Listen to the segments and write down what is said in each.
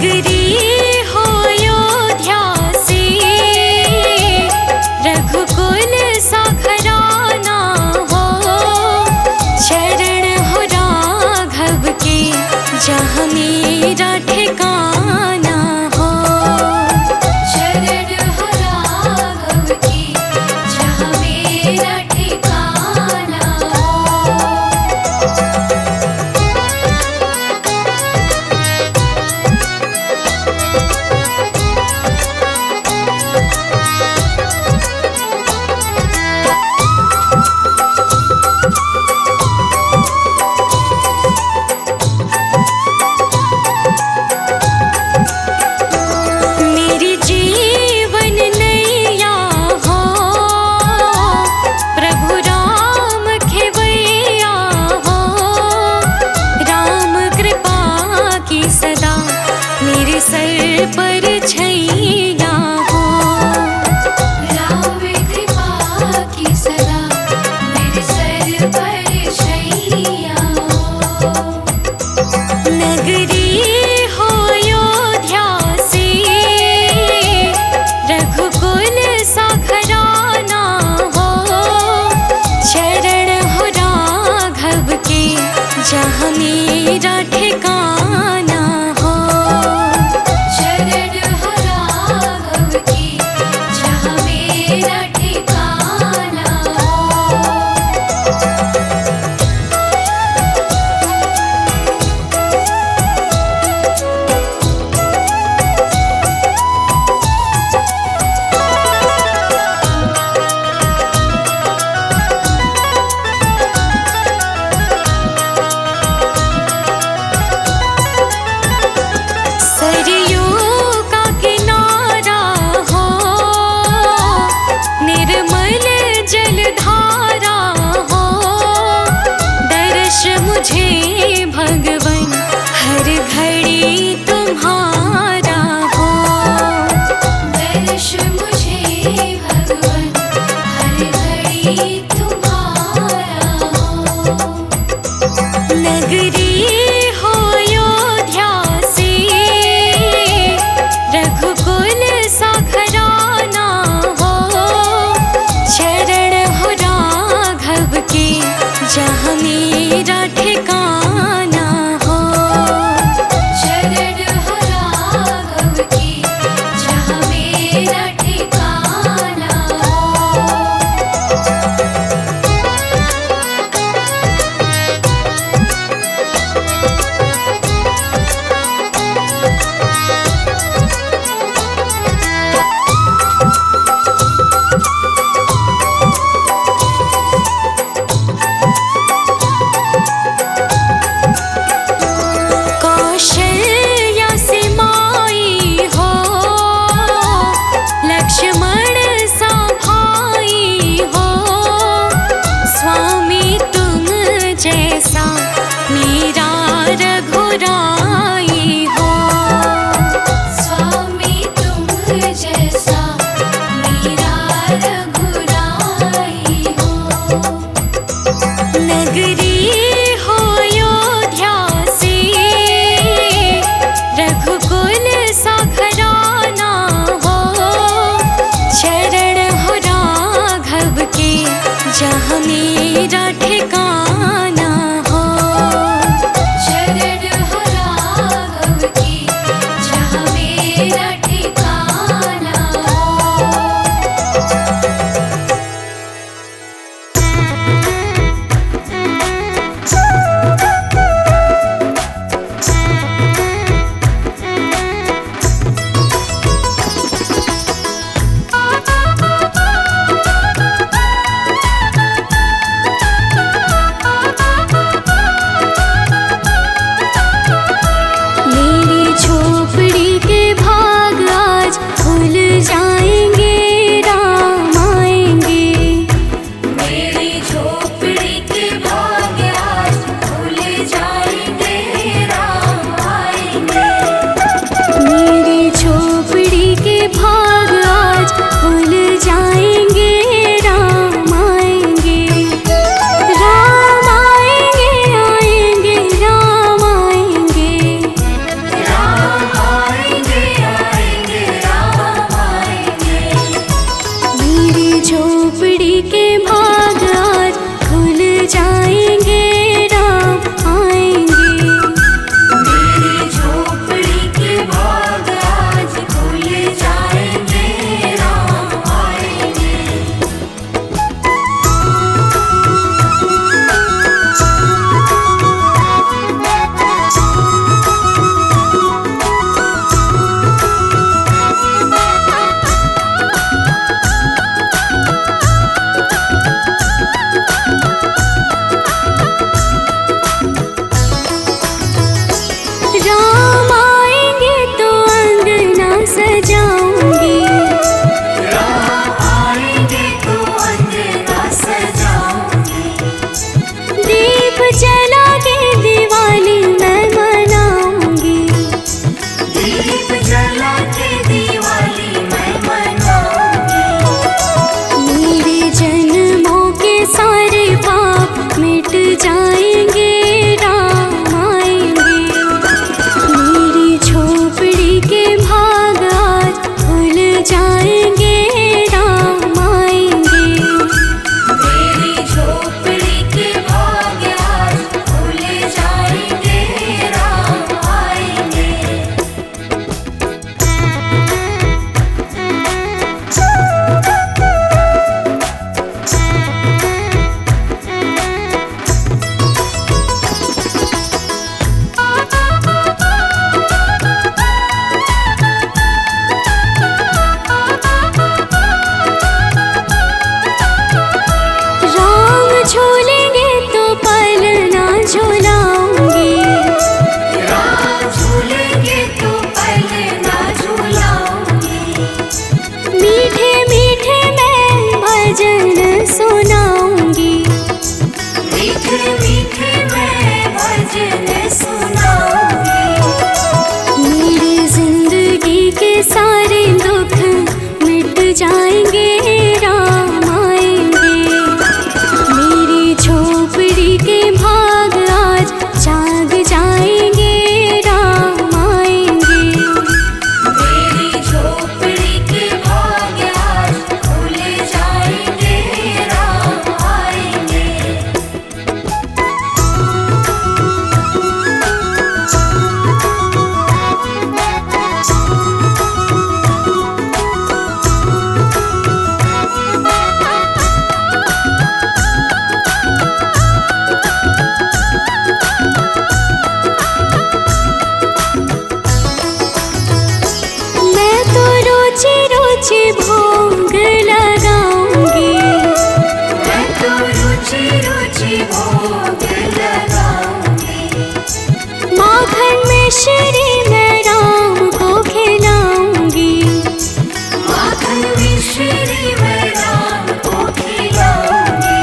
नगरी हो अयोध्या से, रघुकुल सा घराना हो। चरण हो राघव के जहाँ मेरा ठिकाना हो। चरण हो राघव के जहाँ मेरा ठिकाना हो। सारे दुख मिट जाएंगे, राम आएंगे। मेरी झोपड़ी के भाग आज जाग जाएंगे, राम आएंगे। मेरी झोपड़ी के भाग आज खुल जाएंगे, राम आएंगे। मैं तो रोजे रोजे भोग लगाऊंगी, मैं तो रुचि रुचि भोग लगाऊंगी। माखन में श्री मैं राम को खिलाऊंगी। माखन मिश्री मैं राम को खिलाऊंगी।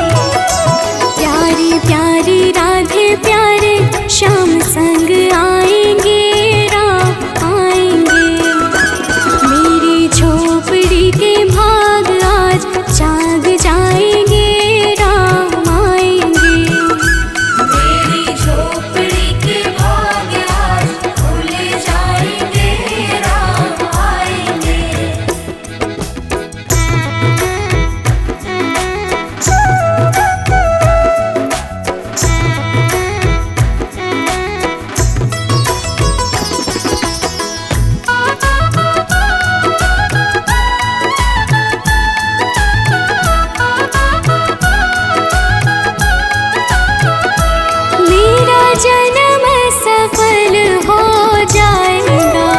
प्यारी प्यारी राधे प्यारे श्याम संग आएंगे, राम आएंगे। मेरी झोपड़ी के भाग आज जाग जाएंगे, राम आएंगे। मेरी झोपड़ी के भाग आज खुल जाएंगे, राम आएंगे। मेरा जन्म सफल हो जाएगा,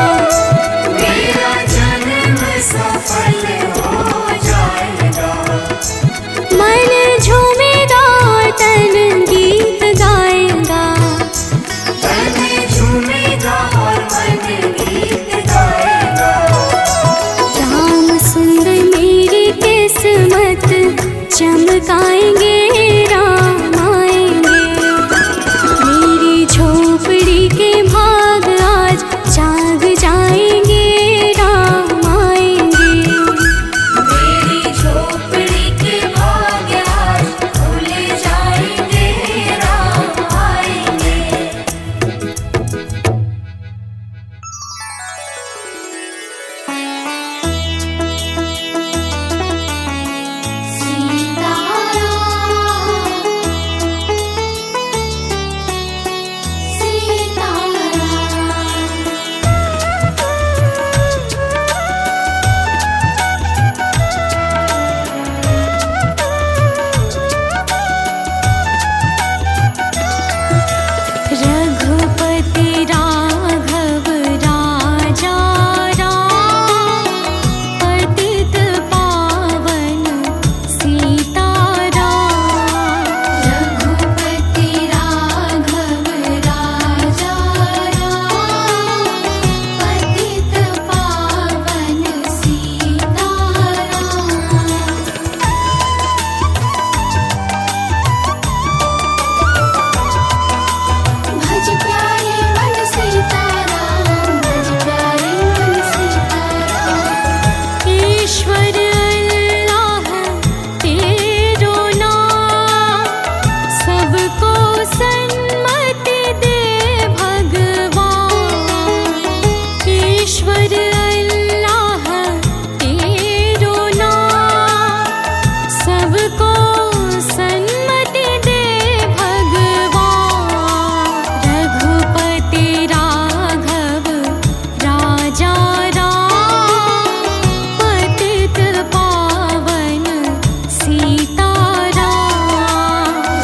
मेरा जन्म सफल हो जाएगा। मन झूमेगा और तन गीत गाएगा। तन झूमेगा और मन गीत गाएगा। राम सुंदर मेरी किस्मत चमकाएंगे, राम आएंगे। मेरी झोपड़ी के भाग आज जाग जाएंगे, राम आएंगे। मेरी झोपड़ी के भाग आज खुल जाएंगे, राम आएंगे। रघुपति राघव राजा राम, पतित पावन सीताराम। रघुपति राघव राजा राम, पतित पावन सीताराम। भज प्यारे मन सीताराम, भज प्यारे मन सीताराम। ईश्वर अल्लाह तेरो नाम, सबको सन्मति दे भगवान। ईश्वर अल्लाह तेरो नाम, सबको सन्मति दे भगवान। रघुपति राघव राजा राम, पतित पावन सीताराम।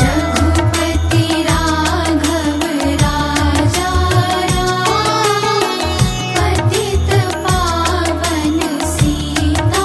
रघुपति राघव राजा राम, पतित पावन सीताराम।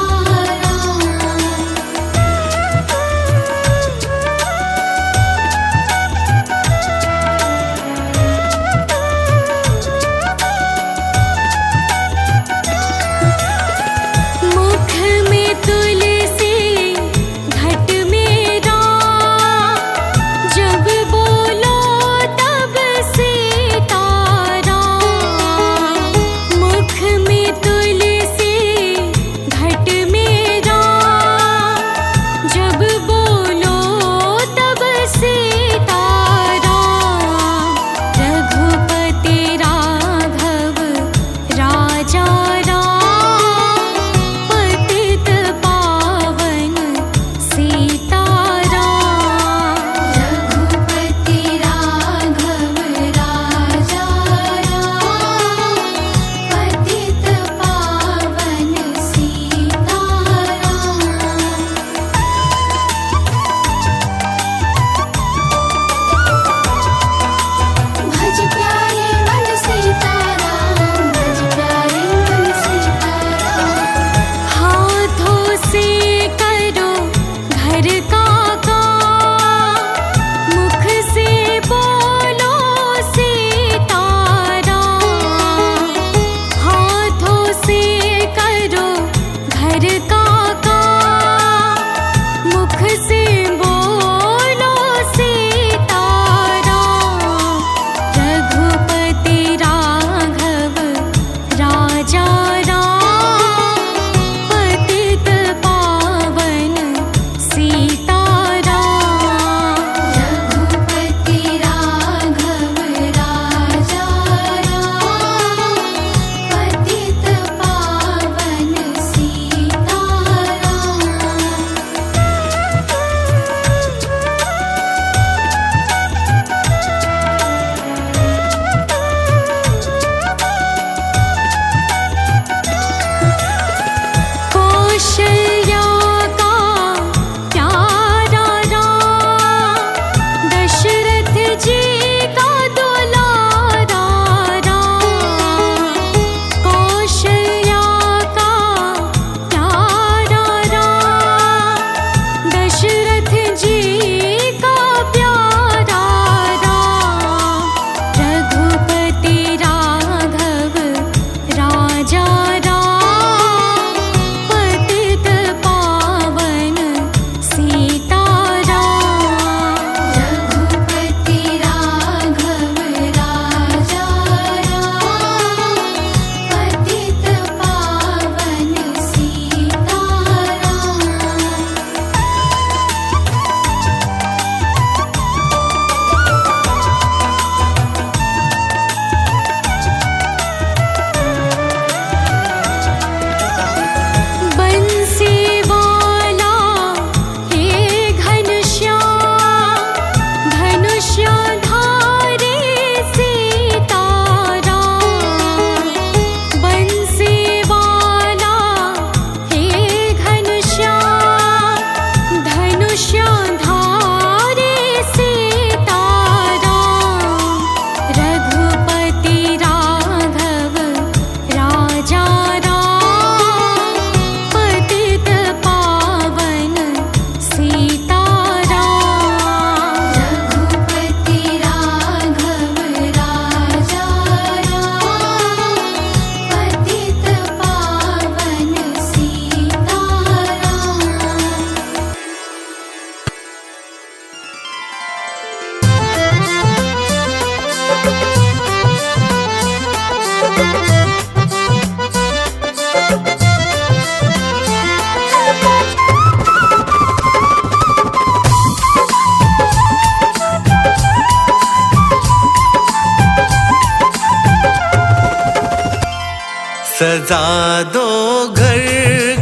सजा दो घर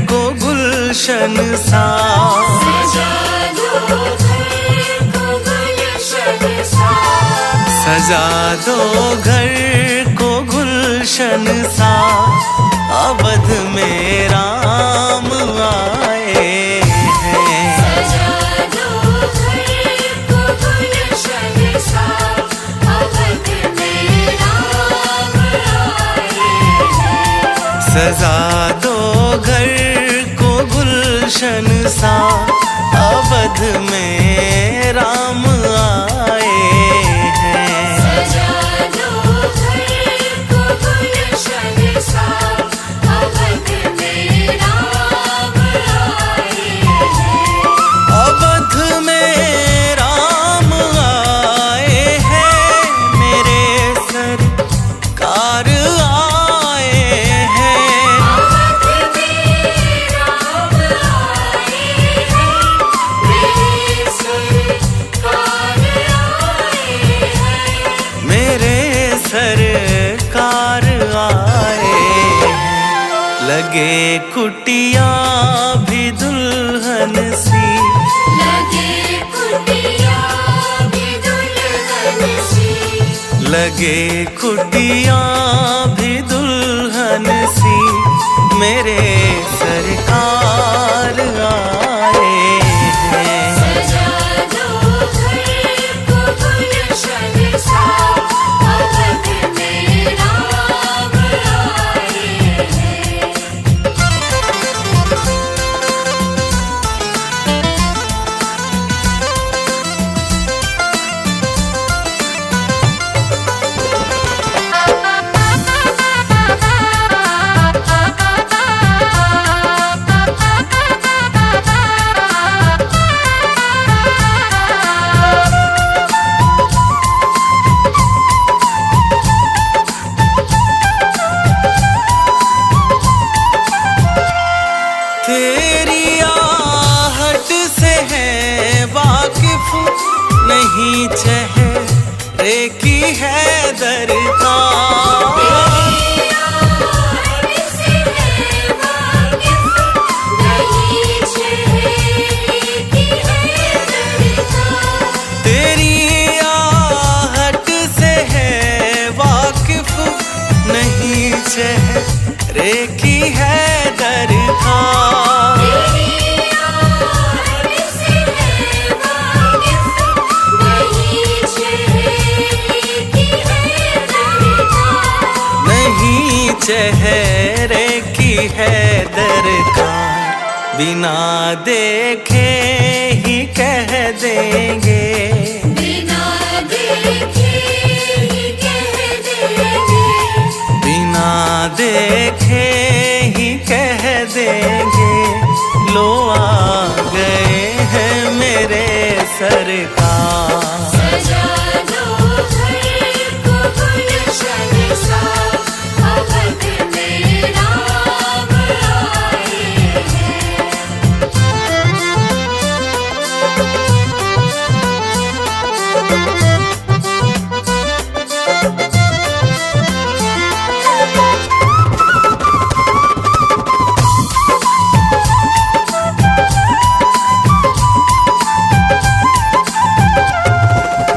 को गुलशन सा, सजा दो घर को गुलशन सा, सजा दो घर को गुलशन सा। अवध में राम आए हैं। सजा दो घर को गुलशन सा, अवध में राम आए हैं। सजा दो घर को गुलशन सा, अवध में राम आए हैं। सजा दो घर को गुलशन सा, अवध में राम आए हैं। अवध में राम आए हैं, मेरे सरकार आए हैं। अवध में राम आए हैं, मेरे सरकार आए हैं। मेरे सरकार आए हैं। लगे कुटिया भी दुल्हन सी, लगे कुटिया भी दुल्हन सी, लगे कुटिया भी दुल्हन सी। मेरे सरकार आए हैं। सजा दो घर को गुलशन सा, अवध में राम आए हैं। तेरी आहट से है वाकिफ नहीं, चेहरे की है दरकार। तेरी आहट से है वाकिफ नहीं, चेहरे की है दरकार। नहीं चेहरे की है दरकार। बिना देखे ही कह देंगे, बिना देखे ही कह देंगे, बिना देखे ही कह देंगे। लो आ गए हैं मेरे सरकार। सजा दो घर को गुलशन सा, अवध में राम आए हैं।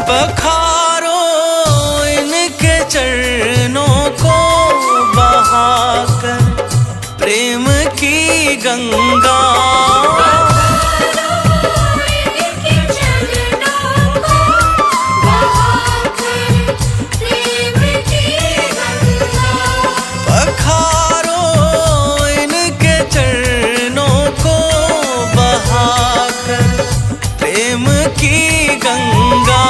पखारो इनके चरणों को बहाकर प्रेम की गंगा। इनके चरणों को बहाकर प्रेम की गंगा। पखारो इनके चरणों को बहाकर प्रेम की गंगा।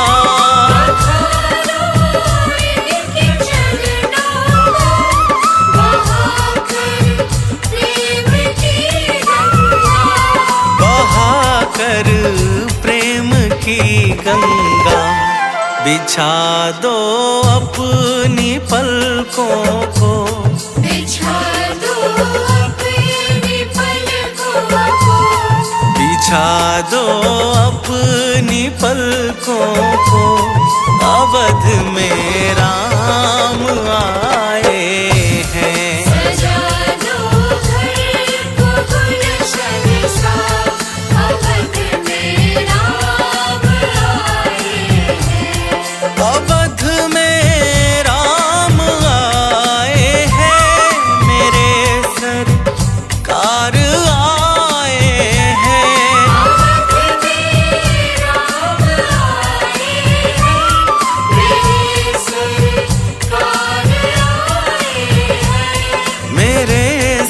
इनके चरणों को बहाकर प्रेम की गंगा। बहाकर प्रेम की गंगा। बिछा दो अपनी पलकों को, बिछा दो अपनी पलकों को, बिछा दो अपनी पलकों को। अवध में राम आए हैं। सजा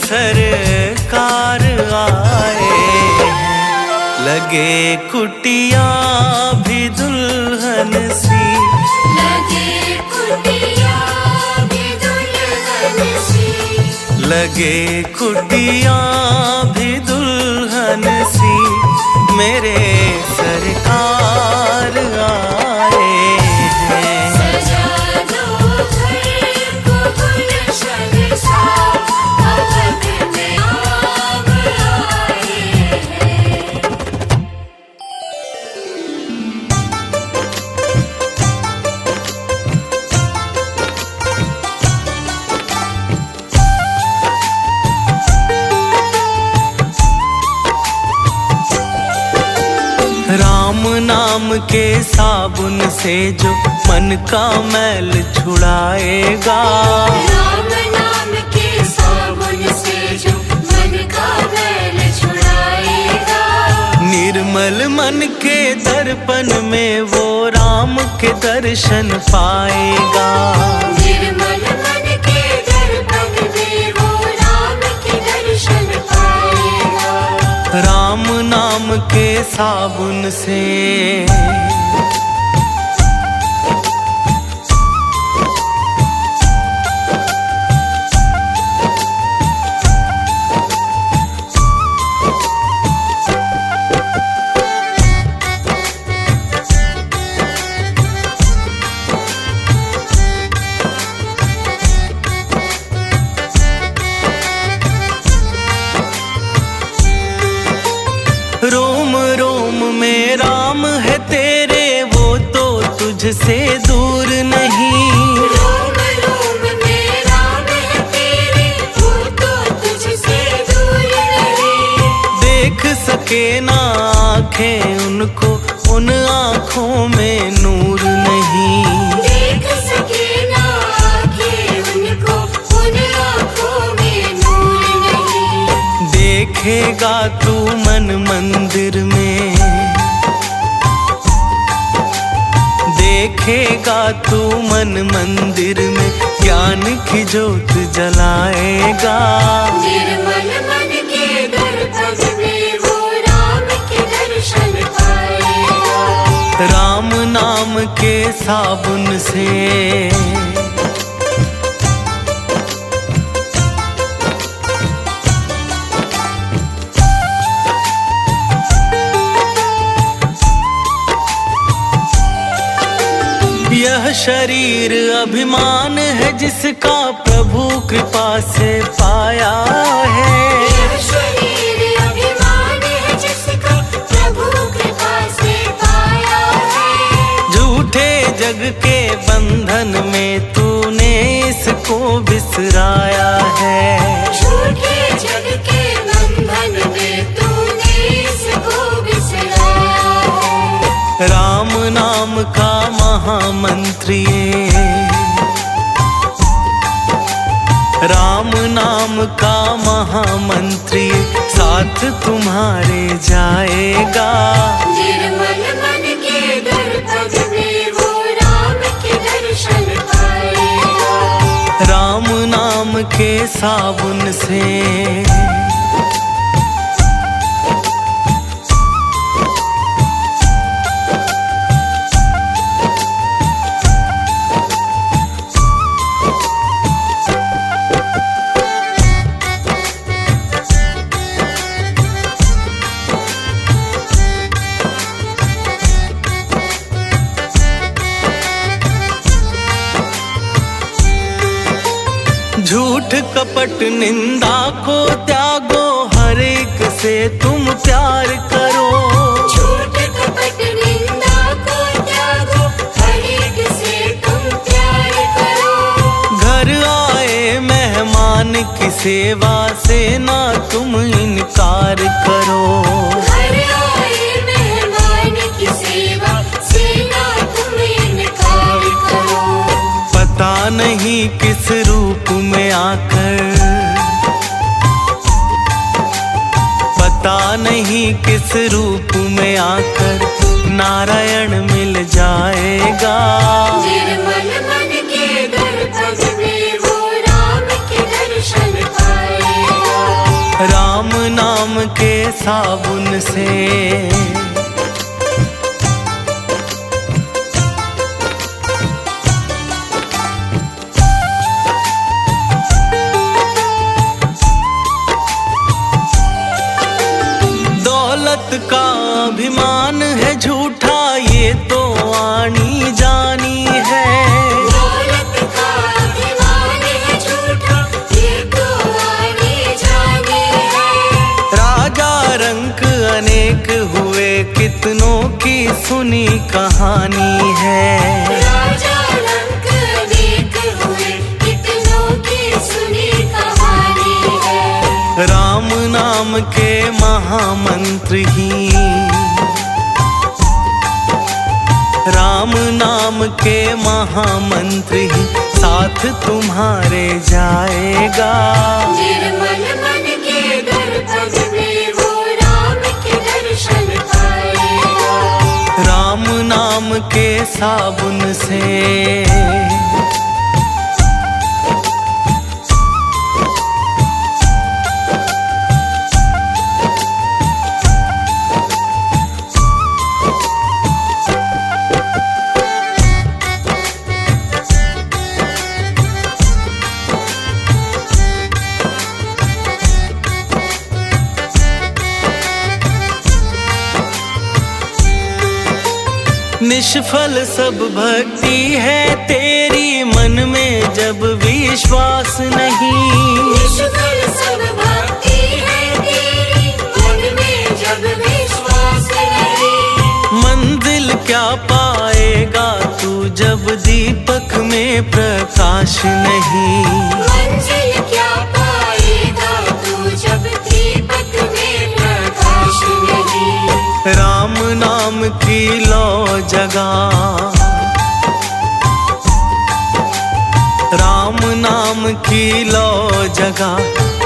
सरकार आए हैं। लगे कुटिया भी दुल्हन सी, लगे कुटिया भी दुल्हन सी, लगे कुटिया भी दुल्हन सी, मेरे सरकार आए हैं। सजा दो घर को गुलशन सा, अवध में आब आए हैं। राम नाम के साबुन से जो मन का मैल छुड़ाएगा, राम नाम के साबुन से जो मन का मैल छुड़ाएगा, निर्मल मन के दर्पण में वो राम के दर्शन पाएगा। निर्मल मन के दर्पण में वो राम के दर्शन पाएगा। राम नाम के साबुन से रोम रोम में राम है तेरे, वो तो तुझसे दूर नहीं। रोम रोम में राम है तेरे, वो तो तुझसे दूर नहीं। देख सके ना आँखें उनको, उन आँखों में नूर नहीं। देख सके ना आँखें उनको, उन आँखों में नूर नहीं। देखेगा तू मन मंदिर में, देखेगा तू मन मंदिर में, ज्ञान की ज्योत जलाएगा। निर्मल मन के दर्पण में वो राम के दर्शन पाएगा। राम नाम के साबुन से यह शरीर अभिमान है जिसका प्रभु कृपा से पाया है। यह शरीर अभिमान है जिसका प्रभु कृपा से पाया है। झूठे जग के बंधन में तूने इसको बिसराया है। झूठे जग के बंधन में तूने इसको बिसराया है। राम नाम का महामंत्री, राम नाम का महामंत्री साथ तुम्हारे जाएगा। निर्मल मन के दर्पण में वो राम के दर्शन पाएगा। राम नाम के साबुन से झूठ कपट निंदा को त्यागो, हर एक से तुम प्यार करो। झूठ कपट निंदा को त्यागो, हर एक से तुम प्यार करो। घर आए मेहमान की सेवा से ना तुम इनकार करो। घर आए मेहमान की सेवा से ना तुम इनकार करो। पता नहीं किस रूप में आकर, पता नहीं किस रूप में आकर नारायण मिल जाएगा। निर्मल मन के दर्पण में वो राम के दर्शन पाएगा। राम नाम के साबुन से। दौलत का अभिमान है झूठा, ये तो आनी जानी है। दौलत का अभिमान है झूठा, ये तो आनी जानी है। राजा रंक अनेक हुए, कितनों की सुनी कहानी है। राजा रंक अनेक हुए, कितनों की सुनी कहानी है। राम नाम के महामंत्र ही, राम नाम के महामंत्र ही साथ तुम्हारे जाएगा। निर्मल मन के दर्पण में वो राम के दर्शन पाएगा। राम नाम के साबुन से। निष्फल सब भक्ति है तेरी, मन में जब विश्वास नहीं। निष्फल सब भक्ति है तेरी, मन में जब विश्वास नहीं। मंजिल क्या पाएगा तू जब दीपक में प्रकाश नहीं। मंजिल क्या पाएगा तू जब दीपक में प्रकाश नहीं। राम नाम की लो जगा, राम नाम की लो जगा,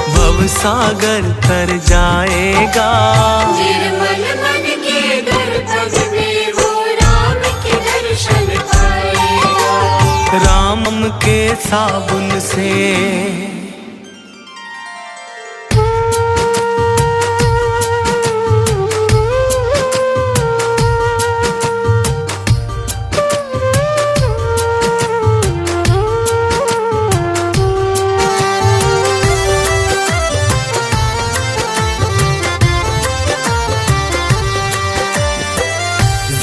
भव सागर तर जाएगा। निर्मल मन के दर्पण में वो राम के दर्शन पाएगा। राम के साबुन से।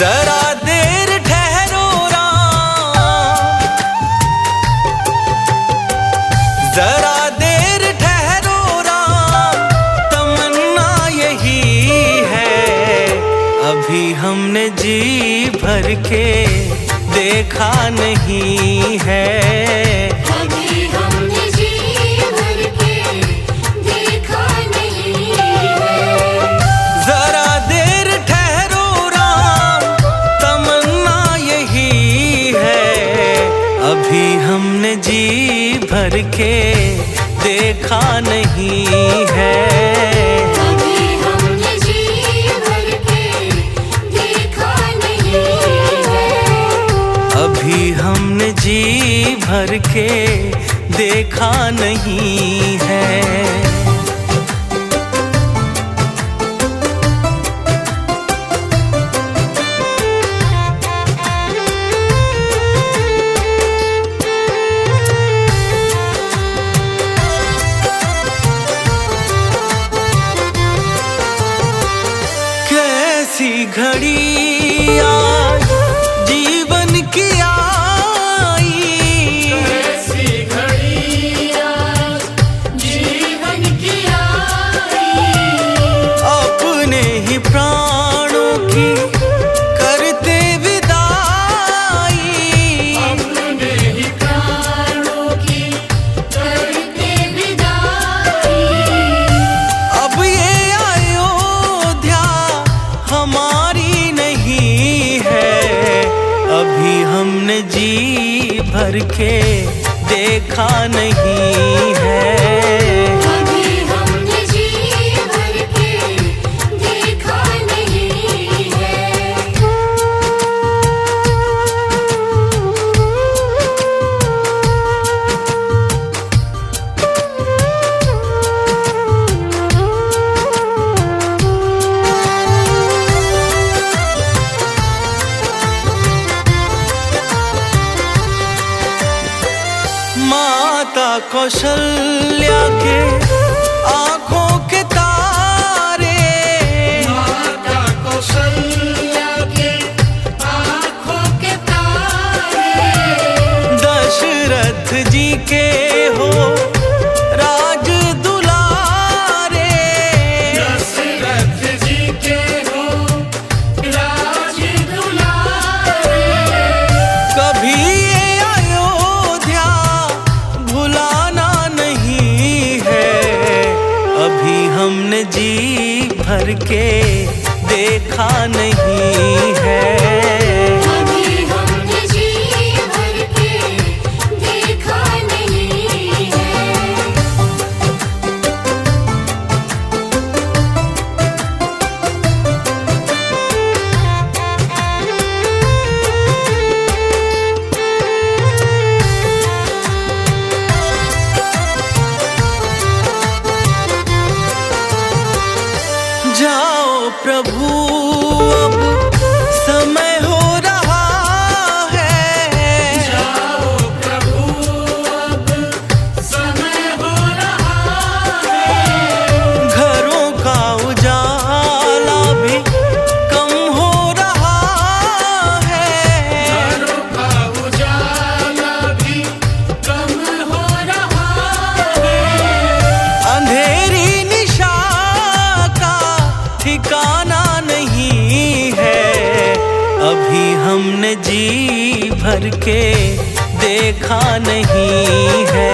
जरा देर ठहरो राम, जरा देर ठहरो राम, तमन्ना यही है। अभी हमने जी भर के देखा नहीं है। अभी हमने जी भर के देखा नहीं है। जरा देर ठहरो राम, तमन्ना यही है। अभी हमने जी भर के देखा नहीं है। अभी हमने जी भर के देखा नहीं है। अभी हमने जी भर के देखा नहीं है। कैसी घड़ी आज जीवन की आई, ऐसी घड़ी आज जीवन की आई। अपने ही प्राणों की करते विदाई। अपने ही प्राणों की करते विदाई। अब ये अयोध्या हमारी नहीं है। अभी हमने जी भर के देखा नहीं है। अभी हमने जी भर के देखा नहीं है। हमने जी भर के देखा नहीं है। अभी हमने जी भर के देखा नहीं है। जाओ प्रभु अब समय हो रहा है। जाओ प्रभु अब समय हो रहा है। घरों का उजाला भी कम हो रहा है। घरों का उजाला भी कम हो रहा है। अंधेरी निशा का ठिकाना नहीं है। अभी हमने जी भर के देखा नहीं है।